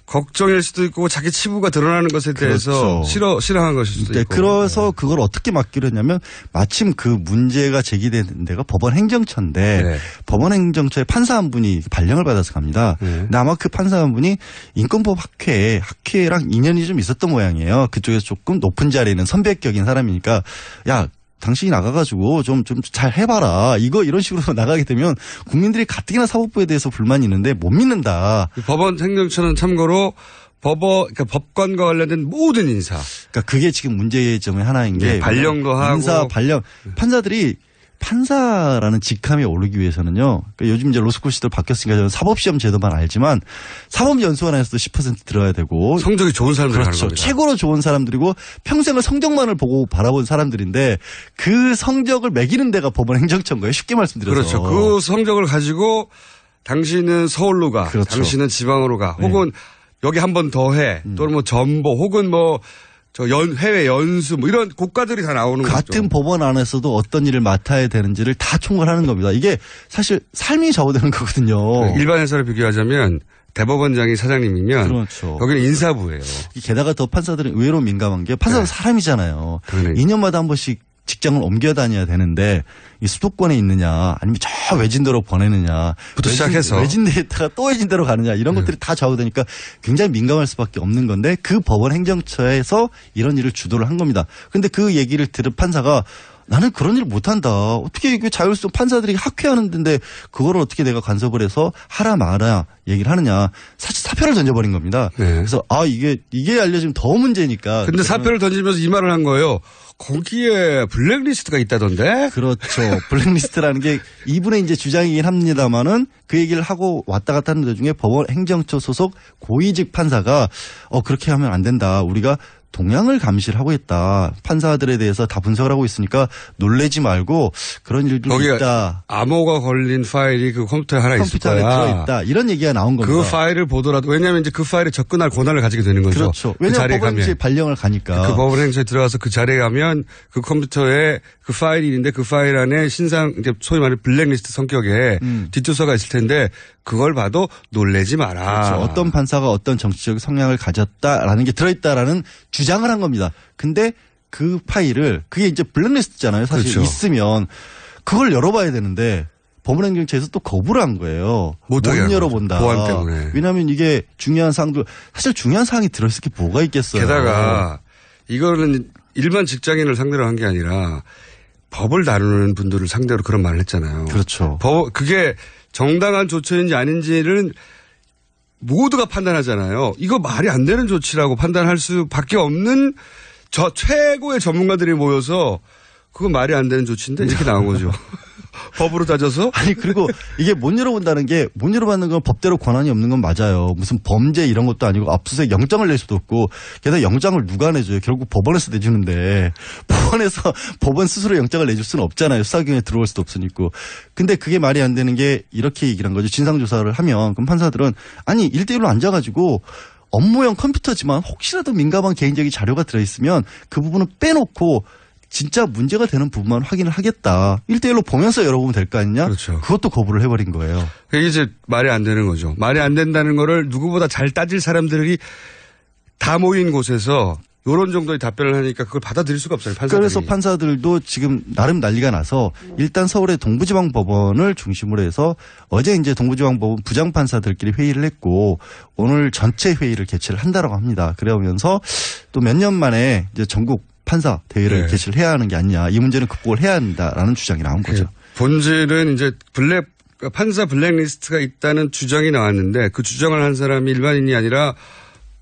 걱정일 수도 있고 자기 치부가 드러나는 것에 대해서 그렇죠. 싫어한 것일 수도 네, 있고. 그래서 그걸 어떻게 막기로 했냐면 마침 그 문제가 제기된 데가 법원 행정처인데 네. 법원 행정처에 판사 한 분이 발령을 받아서 갑니다. 네. 근데 아마 그 판사 한 분이 인권법 학회랑 인연이 좀 있었던 모양이에요. 그쪽에서 조금 높은 자리에 있는 선배격인 사람이니까 야 당신이 나가가지고 좀 잘 해봐라. 이런 식으로 나가게 되면 국민들이 가뜩이나 사법부에 대해서 불만이 있는데 못 믿는다. 법원 행정처는 참고로 그러니까 법관과 관련된 모든 인사. 그러니까 그게 지금 문제점의 하나인 게 발령도 하고 인사 발령 판사들이 판사라는 직함에 오르기 위해서는요. 그러니까 요즘 이제 로스쿨 시절 바뀌었으니까 저는 사법시험 제도만 알지만 사법연수원에서도 10% 들어야 되고 성적이 좋은 사람들 그렇죠. 하는 겁니다. 최고로 좋은 사람들이고 평생을 성적만을 보고 바라본 사람들인데 그 성적을 매기는 데가 법원 행정처인 거예요. 쉽게 말씀드려서. 그렇죠. 그 성적을 가지고 당신은 서울로 가. 그렇죠. 당신은 지방으로 가. 혹은 여기 한 번 더 해. 또는 뭐 전보 혹은 뭐 해외 연수 뭐 이런 고가들이 다 나오는 거죠. 같은 법원 안에서도 어떤 일을 맡아야 되는지를 다 총괄하는 겁니다. 이게 사실 삶이 좌우되는 거거든요. 일반 회사를 비교하자면 대법원장이 사장님이면 그렇죠. 여기는 인사부예요. 게다가 더 판사들은 의외로 민감한 게 판사는 사람이잖아요. 그러네. 2년마다 한 번씩 직장을 옮겨 다녀야 되는데 이 수도권에 있느냐 아니면 저 외진도로 보내느냐부터 시작해서 외진대에 있다가 또 외진대로 가느냐 이런 것들이 다 좌우되니까 굉장히 민감할 수밖에 없는 건데 그 법원 행정처에서 이런 일을 주도를 한 겁니다. 근데 그 얘기를 들은 판사가 나는 그런 일을 못한다. 어떻게 이게 자율성 판사들이 학회하는 데인데 그걸 어떻게 내가 간섭을 해서 하라 마라 얘기를 하느냐. 사실 사표를 던져버린 겁니다. 네. 그래서 이게 알려지면 더 문제니까. 근데 사표를 던지면서 이 말을 한 거예요. 거기에 블랙리스트가 있다던데? 그렇죠. 블랙리스트라는 게 이분의 이제 주장이긴 합니다만은 그 얘기를 하고 왔다 갔다 하는 도중에 법원 행정처 소속 고위직 판사가 그렇게 하면 안 된다. 우리가 동향을 감시를 하고 있다. 판사들에 대해서 다 분석을 하고 있으니까 놀래지 말고 그런 일들이 있다. 암호가 걸린 파일이 그 컴퓨터에 하나 있을 컴퓨터 안에 거야. 들어있다. 이런 얘기가 나온 겁니다. 그 파일을 보더라도 왜냐하면 이제 그 파일에 접근할 권한을 가지게 되는 거죠. 그렇죠. 그 왜냐하면 자리에 법원이 가면. 발령을 가니까. 그 법원 행정에 들어가서 그 자리에 가면 그 컴퓨터에 그 파일이 있는데 그 파일 안에 이제 소위 말해 블랙리스트 성격의 뒷조서가 있을 텐데 그걸 봐도 놀래지 마라. 그렇죠. 어떤 판사가 어떤 정치적 성향을 가졌다라는 게 들어있다라는 주장을 한 겁니다. 근데 그 파일을 그게 이제 블랙리스트잖아요. 사실 그렇죠. 있으면 그걸 열어봐야 되는데 법원행정처에서 또 거부를 한 거예요. 못 열어본다. 보안 때문에. 왜냐하면 이게 중요한 사항들 사실 중요한 사항이 들어있을 게 뭐가 있겠어요. 게다가 이거는 일반 직장인을 상대로 한 게 아니라 법을 다루는 분들을 상대로 그런 말을 했잖아요. 그렇죠. 그게 정당한 조처인지 아닌지를 모두가 판단하잖아요. 이거 말이 안 되는 조치라고 판단할 수밖에 없는 최고의 전문가들이 모여서 그거 말이 안 되는 조치인데 이렇게 나온 거죠. 법으로 따져서? 아니 그리고 이게 못 열어본다는 게 못 열어봤는 건 법대로 권한이 없는 건 맞아요. 무슨 범죄 이런 것도 아니고 압수수색 영장을 낼 수도 없고 게다가 영장을 누가 내줘요. 결국 법원에서 내주는데 법원에서 법원 스스로 영장을 내줄 수는 없잖아요. 수사기관에 들어올 수도 없으니까. 근데 그게 말이 안 되는 게 이렇게 얘기를 한 거죠. 진상조사를 하면 그럼 판사들은 아니 1대1로 앉아가지고 업무용 컴퓨터지만 혹시라도 민감한 개인적인 자료가 들어있으면 그 부분은 빼놓고 진짜 문제가 되는 부분만 확인을 하겠다. 1대1로 보면서 열어보면 될 거 아니냐? 그렇죠. 그것도 거부를 해버린 거예요. 그게 이제 말이 안 되는 거죠. 말이 안 된다는 거를 누구보다 잘 따질 사람들이 다 모인 곳에서 이런 정도의 답변을 하니까 그걸 받아들일 수가 없어요. 판사들이. 그래서 판사들도 지금 나름 난리가 나서 일단 서울의 동부지방법원을 중심으로 해서 어제 이제 동부지방법원 부장판사들끼리 회의를 했고 오늘 전체 회의를 개최를 한다라고 합니다. 그러면서 또 몇 년 만에 이제 전국 판사 대회를 개최를 해야 하는 게 아니냐. 이 문제는 극복을 해야 한다라는 주장이 나온 거죠. 본질은 이제 판사 블랙리스트가 있다는 주장이 나왔는데 그 주장을 한 사람이 일반인이 아니라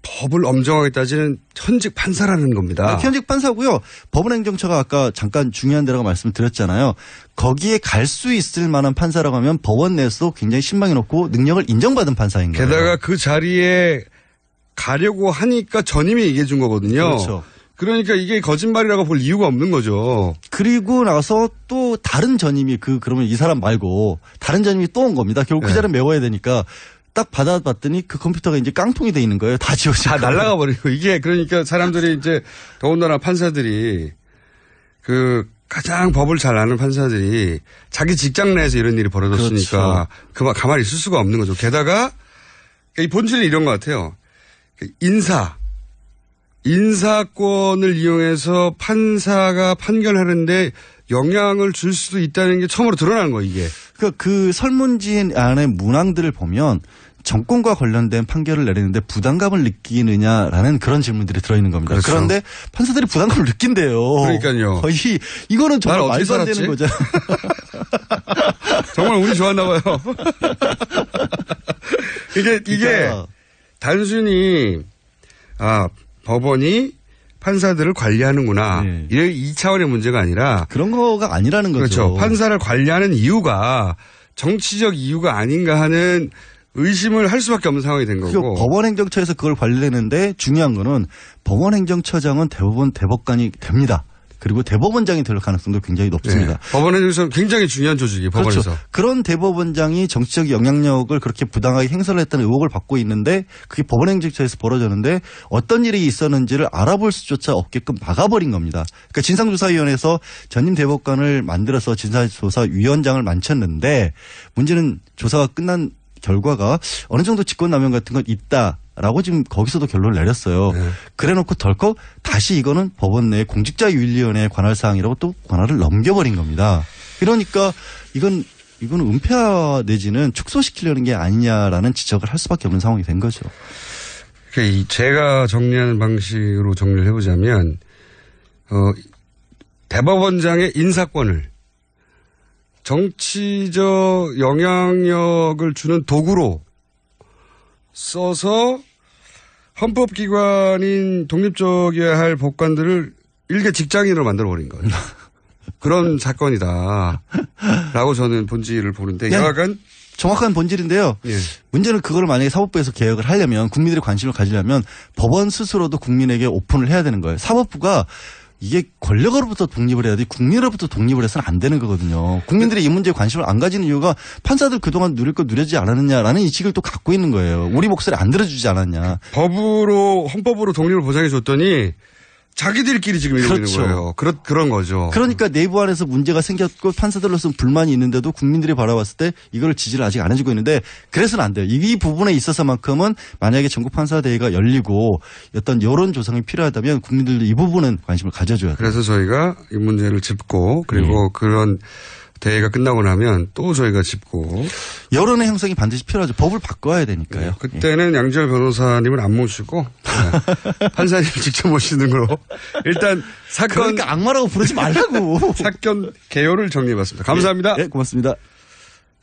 법을 엄정하게 따지는 현직 판사라는 겁니다. 현직 판사고요. 법원행정처가 아까 잠깐 중요한 데라고 말씀드렸잖아요. 거기에 갈 수 있을 만한 판사라고 하면 법원 내에서 굉장히 신망이 높고 능력을 인정받은 판사인 거예요. 게다가 그 자리에 가려고 하니까 전임이 얘기해 준 거거든요. 그렇죠. 그러니까 이게 거짓말이라고 볼 이유가 없는 거죠. 그리고 나서 또 다른 전임이 그러면 이 사람 말고 다른 전임이 또 온 겁니다. 결국 그 자리를 메워야 되니까 딱 받아봤더니 그 컴퓨터가 이제 깡통이 돼 있는 거예요. 다 지워지고. 다 날아가 버리고. 이게 그러니까 사람들이 이제 더군다나 판사들이 그 가장 법을 잘 아는 판사들이 자기 직장 내에서 이런 일이 벌어졌으니까 그렇죠. 가만히 있을 수가 없는 거죠. 게다가 이 본질은 이런 것 같아요. 인사권을 이용해서 판사가 판결하는데 영향을 줄 수도 있다는 게 처음으로 드러나는 거예요, 이게. 그 설문지 안에 문항들을 보면 정권과 관련된 판결을 내리는데 부담감을 느끼느냐라는 그런 질문들이 들어있는 겁니다. 그렇죠. 그런데 판사들이 부담감을 느낀대요. 그러니까요. 거의 이거는 정말 말도 안 되는 거잖아요. 정말 운이 좋았나 봐요. 이게 단순히 법원이 판사들을 관리하는구나. 네. 이 차원의 문제가 아니라. 그런 거가 아니라는 거죠. 그렇죠. 판사를 관리하는 이유가 정치적 이유가 아닌가 하는 의심을 할 수밖에 없는 상황이 된 거고. 법원행정처에서 그걸 관리하는데 중요한 거는 법원행정처장은 대부분 대법관이 됩니다. 그리고 대법원장이 될 가능성도 굉장히 높습니다. 네. 법원에서 굉장히 중요한 조직이에요. 법원에서. 그렇죠. 그런 대법원장이 정치적 영향력을 그렇게 부당하게 행사를 했다는 의혹을 받고 있는데 그게 법원행정처에서 벌어졌는데 어떤 일이 있었는지를 알아볼 수조차 없게끔 막아버린 겁니다. 그러니까 진상조사위원회에서 전임 대법관을 만들어서 진상조사위원장을 만쳤는데 문제는 조사가 끝난 결과가 어느 정도 직권남용 같은 건 있다라고 지금 거기서도 결론을 내렸어요. 네. 그래놓고 덜컥 다시 이거는 법원 내 공직자윤리위원회의 관할 사항이라고 또 관할을 넘겨버린 겁니다. 그러니까 이거는 은폐화 내지는 축소시키려는 게 아니냐라는 지적을 할 수밖에 없는 상황이 된 거죠. 제가 정리하는 방식으로 정리를 해보자면 대법원장의 인사권을 정치적 영향력을 주는 도구로 써서 헌법기관인 독립적이어야 할 법관들을 일개 직장인으로 만들어버린 거예요. 그런 사건이다. 라고 저는 본질을 보는데 약간 정확한 본질인데요. 예. 문제는 그걸 만약에 사법부에서 개혁을 하려면 국민들이 관심을 가지려면 법원 스스로도 국민에게 오픈을 해야 되는 거예요. 사법부가 이게 권력으로부터 독립을 해야 돼. 국민으로부터 독립을 해서는 안 되는 거거든요. 국민들이 이 문제에 관심을 안 가지는 이유가 판사들 그동안 누릴 거 누려지지 않았느냐라는 인식을 또 갖고 있는 거예요. 우리 목소리 안 들어주지 않았냐. 헌법으로 독립을 보장해 줬더니 자기들끼리 지금 이러고 그렇죠. 있는 거예요. 그런 거죠. 그러니까 내부 안에서 문제가 생겼고 판사들로서는 불만이 있는데도 국민들이 바라봤을 때 이걸 지지를 아직 안 해주고 있는데 그래서는 안 돼요. 이 부분에 있어서만큼은 만약에 전국 판사 대회가 열리고 어떤 여론 조성이 필요하다면 국민들도 이 부분은 관심을 가져줘야 돼요. 그래서 저희가 이 문제를 짚고 그리고 그런 대회가 끝나고 나면 또 저희가 짚고 여론의 형성이 반드시 필요하죠. 법을 바꿔야 되니까요. 네, 그때는 양지열 변호사님을 안 모시고 판사님 직접 모시는 걸로 일단 사건 그러니까 악마라고 부르지 말라고. 사건 개요를 정리해봤습니다. 감사합니다. 네, 고맙습니다.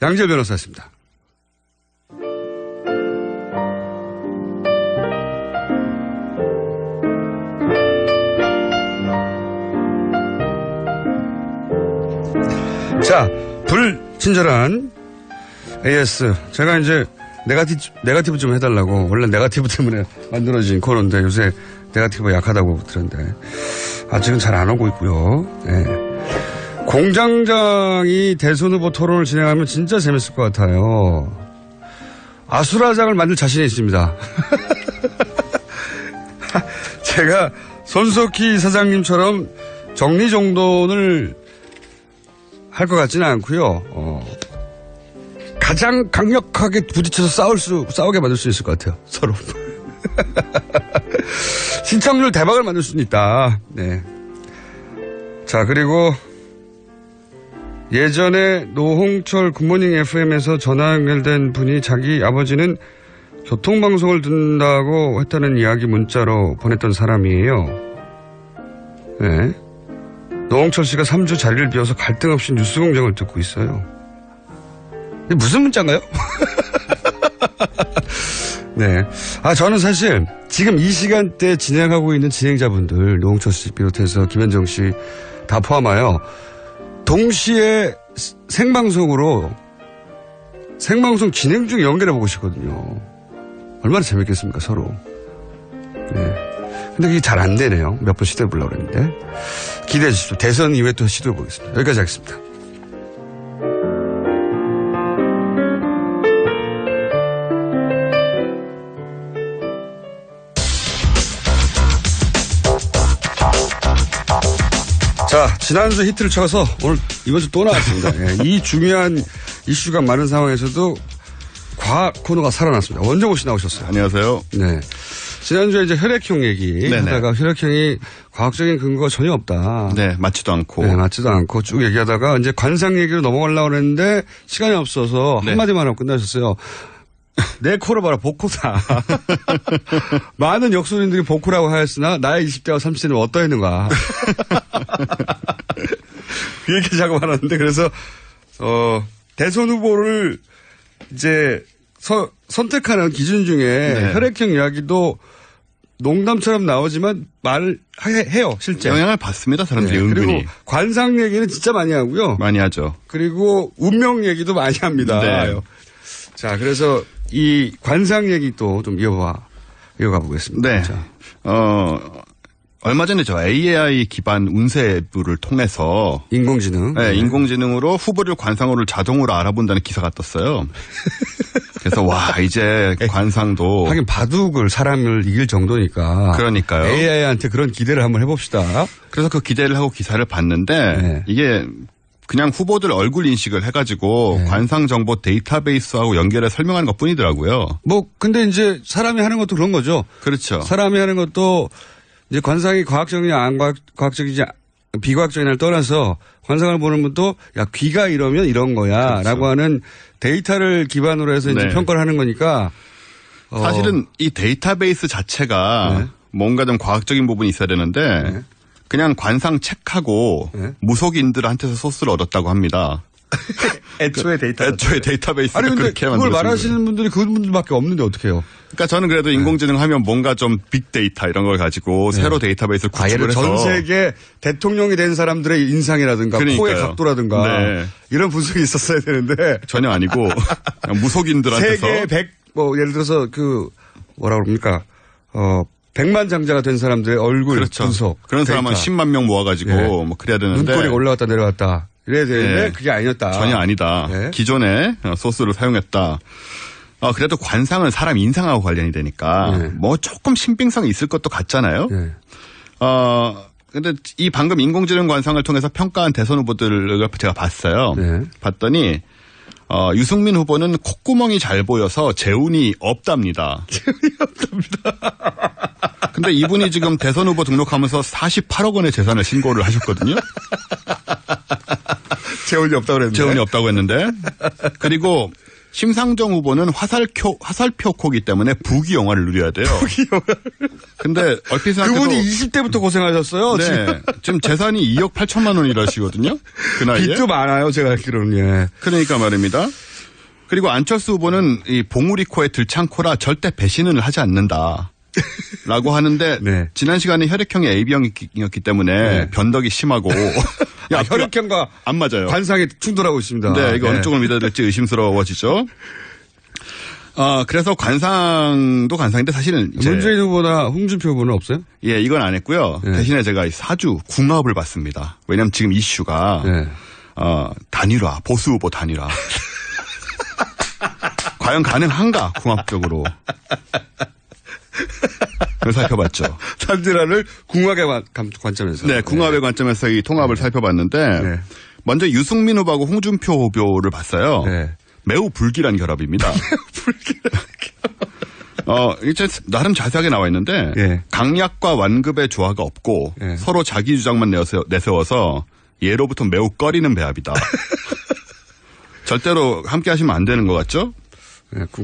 양지열 변호사였습니다. 자, 불친절한 AS. 제가 이제 네거티브 좀 해달라고. 원래 네거티브 때문에 만들어진 코너인데 요새 네거티브가 약하다고 들었는데 아직은 잘 안 오고 있고요. 네. 공장장이 대선 후보 토론을 진행하면 진짜 재밌을 것 같아요. 아수라장을 만들 자신이 있습니다. 제가 손석희 사장님처럼 정리정돈을 할 것 같지는 않고요. 가장 강력하게 부딪혀서 싸우게 만들 수 있을 것 같아요. 서로. 시청률 대박을 만들 수는 있다. 네. 자, 그리고 예전에 노홍철 굿모닝 FM에서 전화 연결된 분이 자기 아버지는 교통방송을 듣는다고 했다는 이야기 문자로 보냈던 사람이에요. 네. 노홍철 씨가 3주 자리를 비워서 갈등 없이 뉴스 공장을 듣고 있어요. 이게 무슨 문자인가요? 네. 저는 사실 지금 이 시간대 진행하고 있는 진행자분들, 노홍철 씨 비롯해서 김현정 씨 다 포함하여 동시에 생방송 진행 중에 연결해보고 싶거든요. 얼마나 재밌겠습니까, 서로. 네. 근데 그게 잘 안 되네요. 몇 번 시도해보려고 했는데. 기대해 주십시오. 대선 이후에 또 시도해보겠습니다. 여기까지 하겠습니다. 자, 지난주 히트를 쳐서 오늘 이번 주 또 나왔습니다. 예, 이 중요한 이슈가 많은 상황에서도 과학 코너가 살아났습니다. 원정호 씨 나오셨어요. 안녕하세요. 네. 지난주에 이제 혈액형 얘기 네네. 하다가 혈액형이 과학적인 근거가 전혀 없다. 네, 맞지도 않고. 네, 맞지도 않고 쭉 얘기하다가 이제 관상 얘기로 넘어가려고 했는데 시간이 없어서 네. 한마디만 하고 끝나셨어요. 내 코를 봐라, 복코다. 많은 역소인들이 복코라고 하였으나 나의 20대와 30대는 어떠했는가. 그 얘기 작업하는데 그래서 대선 후보를 이제 선택하는 기준 중에 네. 혈액형 이야기도 농담처럼 나오지만 말을 해요, 실제. 영향을 받습니다, 사람들이 네, 은근히. 그리고 관상 얘기는 진짜 많이 하고요. 많이 하죠. 그리고 운명 얘기도 많이 합니다. 네. 자, 그래서 이 관상 얘기 또 좀 이어가 보겠습니다. 네. 자. 얼마 전에 저 AI 기반 운세 앱을 통해서 인공지능. 네, 인공지능으로 후보를 관상어를 자동으로 알아본다는 기사가 떴어요. 그래서 와, 이제 관상도 하긴 바둑을 사람을 이길 정도니까. 그러니까요. AI한테 그런 기대를 한번 해봅시다. 그래서 그 기대를 하고 기사를 봤는데 네. 이게 그냥 후보들 얼굴 인식을 해가지고 네. 관상 정보 데이터베이스하고 연결해 설명하는 것 뿐이더라고요. 근데 이제 사람이 하는 것도 그런 거죠. 그렇죠. 사람이 하는 것도 이제 관상이 과학적이냐 안 과학적이냐 비과학적이냐를 떠나서 관상을 보는 분도 야, 귀가 이러면 이런 거야 그렇죠. 라고 하는 데이터를 기반으로 해서 이제 네. 평가를 하는 거니까. 사실은 이 데이터베이스 자체가 네. 뭔가 좀 과학적인 부분이 있어야 되는데 네. 그냥 관상 책하고 네. 무속인들한테서 소스를 얻었다고 합니다. 애초에 데이터베이스가 아니 근데 그렇게 그걸 만들어진 말하시는 거예요. 분들이 그분들밖에 없는데 어떡해요. 그러니까 저는 그래도 인공지능 하면 뭔가 좀 빅데이터 이런 걸 가지고 새로 데이터베이스를 구축을 해서 전 세계 대통령이 된 사람들의 인상이라든가 그러니까요. 코의 각도라든가 네. 이런 분석이 있었어야 되는데 전혀 아니고 그냥 무속인들한테서 세계 100 예를 들어서 뭐라 그럽니까 100만 장자가 된 사람들의 얼굴 그렇죠. 분석 그런 사람은 데이터. 10만 명 모아가지고 네. 뭐 그래야 되는데 눈꼬리가 올라갔다 내려갔다 이래야 되는데 네. 그게 아니었다. 전혀 아니다. 네. 기존의 소스를 사용했다. 그래도 관상은 사람 인상하고 관련이 되니까 네. 뭐 조금 신빙성이 있을 것도 같잖아요. 네. 근데 이 방금 인공지능 관상을 통해서 평가한 대선 후보들을 제가 봤어요. 네. 봤더니 유승민 후보는 콧구멍이 잘 보여서 재운이 없답니다. 재운이 없답니다. 근데 이분이 지금 대선 후보 등록하면서 48억 원의 재산을 신고를 하셨거든요. 재운이 없다고 그랬는데. 재운이 없다고 했는데. 그리고 심상정 후보는 화살표 코기 때문에 부귀 영화를 누려야 돼요. 부귀 영화. 근데 얼핏 생각해도 그분이 20대부터 고생하셨어요. 네. 지금 재산이 2억 8천만 원이라시거든요. 그 나이에. 빚도 많아요. 제가 알기로는. 예. 그러니까 말입니다. 그리고 안철수 후보는 이 봉우리 코에 들창코라 절대 배신을 하지 않는다. 라고 하는데 네. 지난 시간에 혈액형이 AB형이었기 때문에 네. 변덕이 심하고 혈액형과 안 맞아요. 관상이 충돌하고 있습니다. 네, 이거 어느 쪽을 믿어야 될지 의심스러워지죠. 그래서 관상도 관상인데 사실은 문재인 후보나 홍준표 후보는 없어요? 예, 이건 안 했고요. 네. 대신에 제가 사주 궁합을 봤습니다. 왜냐하면 지금 이슈가 단일화, 보수 후보 단일화. 과연 가능한가 궁합적으로. 그걸 살펴봤죠. 단일화를 궁합의 관점에서. 네, 궁합의 관점에서 이 통합을 살펴봤는데 먼저 유승민 후보하고 홍준표 후보를 봤어요. 매우 불길한 결합입니다. 이제 나름 자세하게 나와 있는데 강약과 완급의 조화가 없고 서로 자기 주장만 내세워서 예로부터 매우 꺼리는 배합이다. 절대로 함께 하시면 안 되는 것 같죠?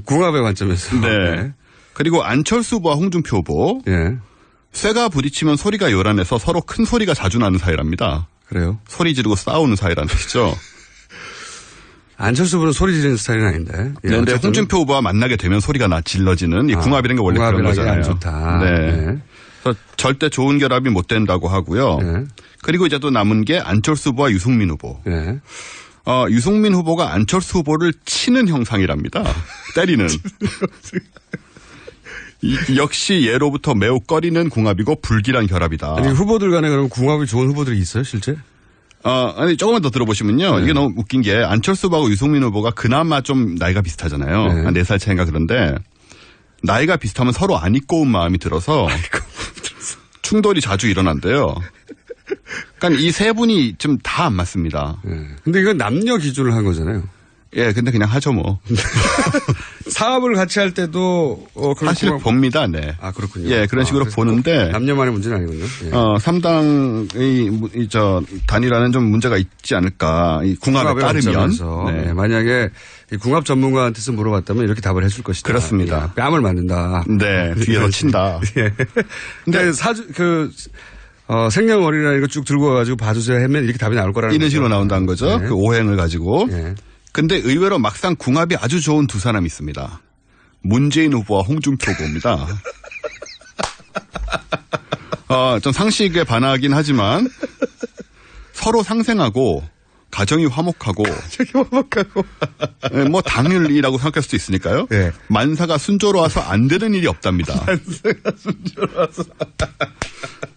궁합의 관점에서. 네. 그리고 안철수 후보와 홍준표 후보. 쇠가 부딪히면 소리가 요란해서 서로 큰 소리가 자주 나는 사이랍니다. 그래요? 소리 지르고 싸우는 사이라는 뜻이죠. 안철수 후보는 소리 지르는 스타일은 아닌데. 그런데 홍준표 후보와 만나게 되면 소리가 질러지는 이 궁합이라는 게 원래 그런 거잖아요. 안 좋다. 네. 그래서 절대 좋은 결합이 못 된다고 하고요. 그리고 이제 또 남은 게 안철수 후보와 유승민 후보. 유승민 후보가 안철수 후보를 치는 형상이랍니다. 때리는. 역시 예로부터 매우 꺼리는 궁합이고 불길한 결합이다. 아니, 후보들 간에 그럼 궁합이 좋은 후보들이 있어요, 실제? 아니, 조금만 더 들어보시면요. 이게 너무 웃긴 게 안철수 후보하고 유승민 후보가 그나마 좀 나이가 비슷하잖아요. 한 4살 차이인가 그런데 나이가 비슷하면 서로 안 입고 온 마음이 들어서 충돌이 자주 일어난대요. 그러니까 이 세 분이 좀 다 안 맞습니다. 근데 이건 남녀 기준을 한 거잖아요. 예, 근데 그냥 하죠 뭐. 사업을 같이 할 때도 사실 봅니다. 네. 아, 그렇군요. 예, 그런 식으로 보는데 남녀만의 문제는 아니군요. 예. 3당의 단일화는 좀 문제가 있지 않을까. 이 궁합에 따르면 네. 만약에 이 궁합 전문가한테서 물어봤다면 이렇게 답을 해줄 것이다. 그렇습니다. 야, 뺨을 맞는다. 네, 뒤에서 친다. 예. 근데 생년월일이나 이거 쭉 들고 와가지고 봐주세요 하면 이렇게 답이 나올 거라는 이런 식으로 나온다는 거죠. 네. 그 오행을 가지고. 근데 의외로 막상 궁합이 아주 좋은 두 사람이 있습니다. 문재인 후보와 홍준표 후보입니다. 좀 상식에 반하긴 하지만 서로 상생하고 가정이 화목하고 뭐 당일이라고 생각할 수도 있으니까요. 네. 만사가 순조로워서 안 되는 일이 없답니다. 만사가 순조로워서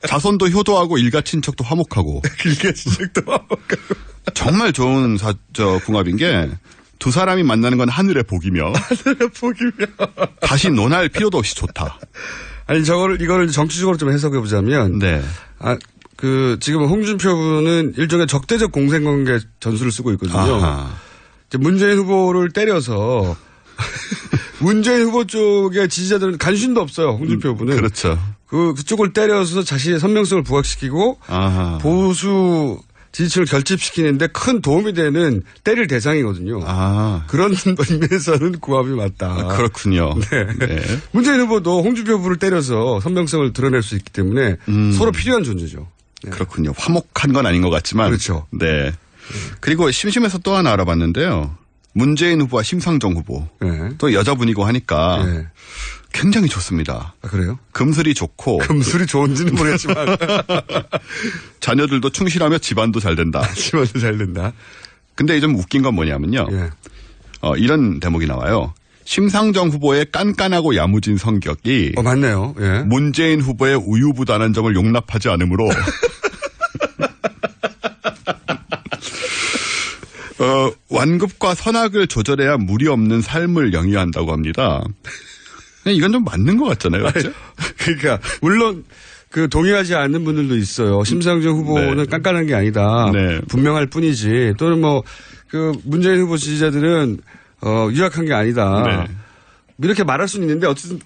자손도 효도하고 일가 친척도 화목하고 일가 친척도 화목하고 정말 좋은 궁합인 게 두 사람이 만나는 건 하늘의 복이며 다시 논할 필요도 없이 좋다. 아니 이거를 정치적으로 좀 해석해 보자면 지금 홍준표 후보는 일종의 적대적 공생관계 전술을 쓰고 있거든요. 이제 문재인 후보를 때려서 문재인 후보 쪽의 지지자들은 관심도 없어요. 홍준표 후보는. 그렇죠. 그쪽을 때려서 자신의 선명성을 부각시키고 보수 지지층을 결집시키는데 큰 도움이 되는 때릴 대상이거든요. 그런 면에서는 궁합이 맞다. 그렇군요. 네. 문재인 후보도 홍준표 후보를 때려서 선명성을 드러낼 수 있기 때문에 서로 필요한 존재죠. 네. 그렇군요. 화목한 건 아닌 것 같지만. 그렇죠. 네. 그리고 심심해서 또 하나 알아봤는데요. 문재인 후보와 심상정 후보. 또 여자분이고 하니까 굉장히 좋습니다. 그래요? 금슬이 좋고. 금슬이 좋은지는 모르겠지만. 자녀들도 충실하며 집안도 잘 된다. 집안도 잘 된다. 근데 좀 웃긴 건 뭐냐면요. 이런 대목이 나와요. 심상정 후보의 깐깐하고 야무진 성격이. 맞네요. 예. 문재인 후보의 우유부단한 점을 용납하지 않으므로. 완급과 선악을 조절해야 무리 없는 삶을 영위한다고 합니다. 이건 좀 맞는 것 같잖아요. 그렇죠? 그러니까 물론 동의하지 않는 분들도 있어요. 심상정 후보는 깐깐한 게 아니다. 분명할 뿐이지. 또는 문재인 후보 지지자들은 유약한 게 아니다. 이렇게 말할 수는 있는데 어쨌든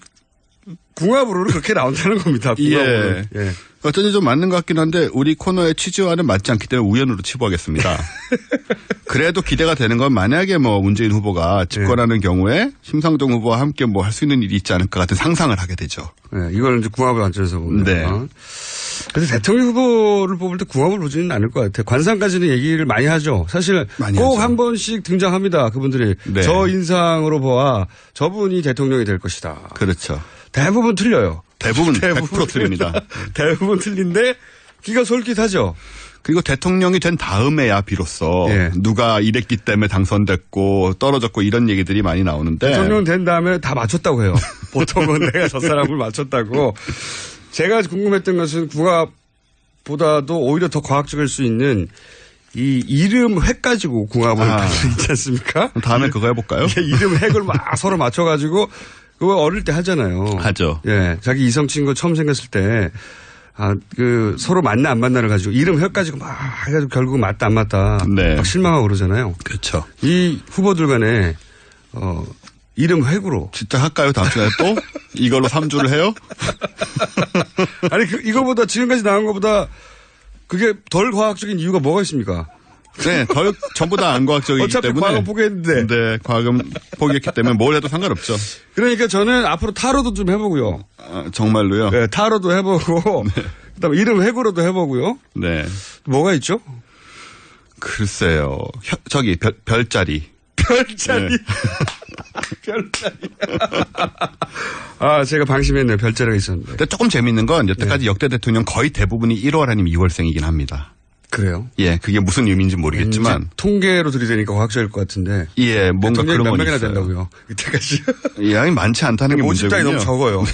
궁합으로는 그렇게 나온다는 겁니다. 궁합으로. 예. 어쩐지 좀 맞는 것 같긴 한데 우리 코너의 취지와는 맞지 않기 때문에 우연으로 치부하겠습니다. 그래도 기대가 되는 건 만약에 문재인 후보가 집권하는 경우에 심상정 후보와 함께 할 수 있는 일이 있지 않을까 같은 상상을 하게 되죠. 네, 이걸 이제 궁합을 관점에서 보면. 네. 그래서 대통령 후보를 뽑을 때 궁합을 보지는 않을 것 같아요. 관상까지는 얘기를 많이 하죠. 사실 꼭 한 번씩 등장합니다. 그분들이. 저 인상으로 보아 저분이 대통령이 될 것이다. 그렇죠. 대부분 틀려요. 대부분 100% 틀립니다. 대부분 틀린데 귀가 솔깃하죠. 그리고 대통령이 된 다음에야 비로소 예. 누가 이랬기 때문에 당선됐고 떨어졌고 이런 얘기들이 많이 나오는데 대통령 된 다음에 다 맞췄다고 해요. 보통은 내가 저 사람을 맞췄다고. 제가 궁금했던 것은 궁합보다도 오히려 더 과학적일 수 있는 이 이름 획 가지고 궁합을 있지 않습니까? 다음에 그거 해볼까요? 이름 획을 막 서로 맞춰가지고 그거 어릴 때 하잖아요. 하죠. 예, 자기 이성 친구 처음 생겼을 때 서로 맞나 안 맞나를 가지고 이름 획 가지고 막 해가지고 결국 맞다 안 맞다 네. 막 실망하고 그러잖아요. 그렇죠. 이 후보들 간에 이름 획으로 진짜 할까요? 다음 시간에 또 이걸로 3주를 해요? 아니 이거보다 지금까지 나온 것보다 그게 덜 과학적인 이유가 뭐가 있습니까? 네, 전부 다 안 과학적이기 어차피 때문에. 과학은 포기했는데. 네, 과학은 포기했기 때문에 뭘 해도 상관없죠. 그러니까 저는 앞으로 타로도 좀 해보고요. 정말로요? 네, 타로도 해보고 그다음에 이름 획으로도 해보고요. 네. 뭐가 있죠? 글쎄요. 저기 별자리. 별자리. 네. 별자리. 제가 방심했네요. 별자리가 있었는데. 근데 조금 재밌는 건 여태까지 역대 대통령 거의 대부분이 1월 아니면 2월생이긴 합니다. 그래요? 예, 그게 무슨 의미인지 모르겠지만. 통계로 들이대니까 과학적일 것 같은데. 예, 뭔가 그런 몇 건 명이나 있어요. 된다고요? 이때까지. 양이 많지 않다는 게 문제군요. 모집장이 너무 적어요.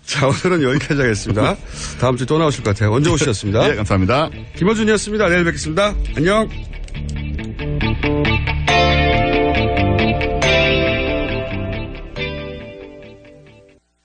자, 오늘은 여기까지 하겠습니다. 다음 주에 또 나오실 것 같아요. 언제 오셨습니다? 예, 감사합니다. 김어준이었습니다. 내일 뵙겠습니다. 안녕.